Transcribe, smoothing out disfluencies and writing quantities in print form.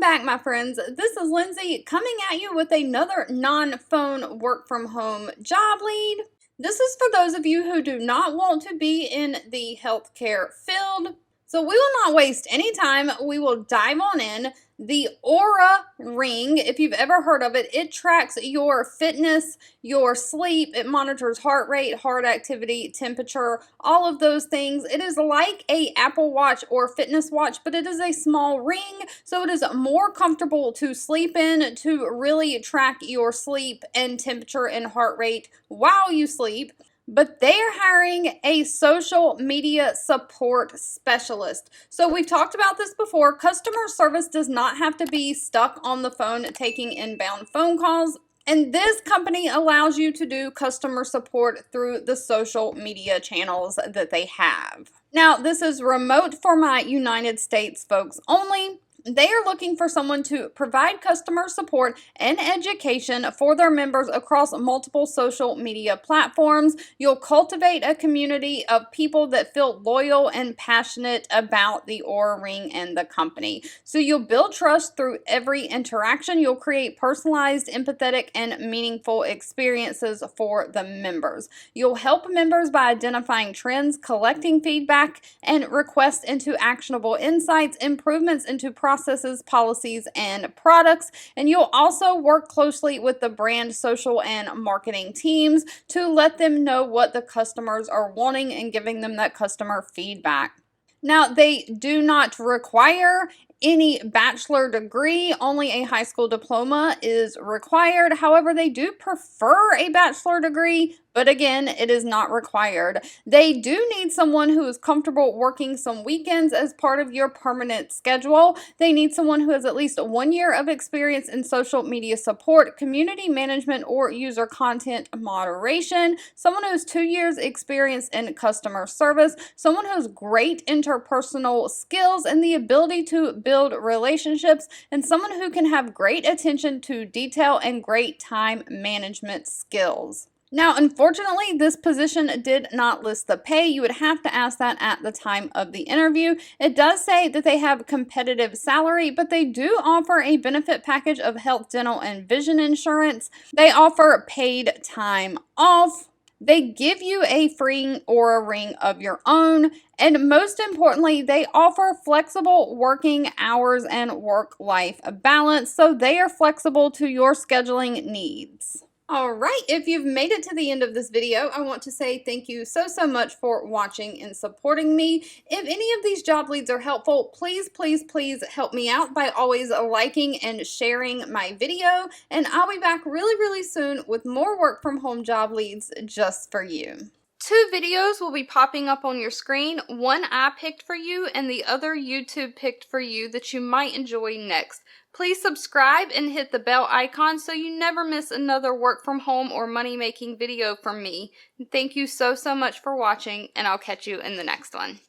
back, my friends. This is Lindsay coming at you with another non-phone work from home job lead. This is for those of you who do not want to be in the healthcare field. So we will not waste any time. We will dive on in. The Oura Ring, if you've ever heard of it, it tracks your fitness, your sleep. It monitors heart rate, heart activity, temperature, all of those things. It is like a Apple Watch or fitness watch, but it is a small ring, so it is more comfortable to sleep in, to really track your sleep and temperature and heart rate while you sleep. But they are hiring a social media support specialist. So we've talked about this before. Customer service does not have to be stuck on the phone taking inbound phone calls. And this company allows you to do customer support through the social media channels that they have. Now, this is remote for my United States folks only. They are looking for someone to provide customer support and education for their members across multiple social media platforms. You'll cultivate a community of people that feel loyal and passionate about the Oura Ring and the company. So you'll build trust through every interaction. You'll create personalized, empathetic, and meaningful experiences for the members. You'll help members by identifying trends, collecting feedback, and requests into actionable insights, improvements into processes, policies, and products. And you'll also work closely with the brand, social, and marketing teams to let them know what the customers are wanting and giving them that customer feedback. Now, they do not require any bachelor degree, only a high school diploma is required. However, they do prefer a bachelor degree, but again, it is not required. They do need someone who is comfortable working some weekends as part of your permanent schedule. They need someone who has at least 1 year of experience in social media support, community management, or user content moderation, someone who has 2 years experience in customer service, someone who has great interpersonal skills and the ability to build relationships, and someone who can have great attention to detail and great time management skills. Now, unfortunately, this position did not list the pay. You would have to ask that at the time of the interview. It does say that they have competitive salary, but they do offer a benefit package of health, dental, and vision insurance. They offer paid time off. They give you a free Oura Ring of your own. And most importantly, they offer flexible working hours and work-life balance, so they are flexible to your scheduling needs. All right, if you've made it to the end of this video, I want to say thank you so much for watching and supporting me. If any of these job leads are helpful, please help me out by always liking and sharing my video. And I'll be back really soon with more work from home job leads just for you. 2 videos will be popping up on your screen. One I picked for you and the other YouTube picked for you that you might enjoy next. Please subscribe and hit the bell icon so you never miss another work from home or money making video from me. Thank you so much for watching, and I'll catch you in the next one.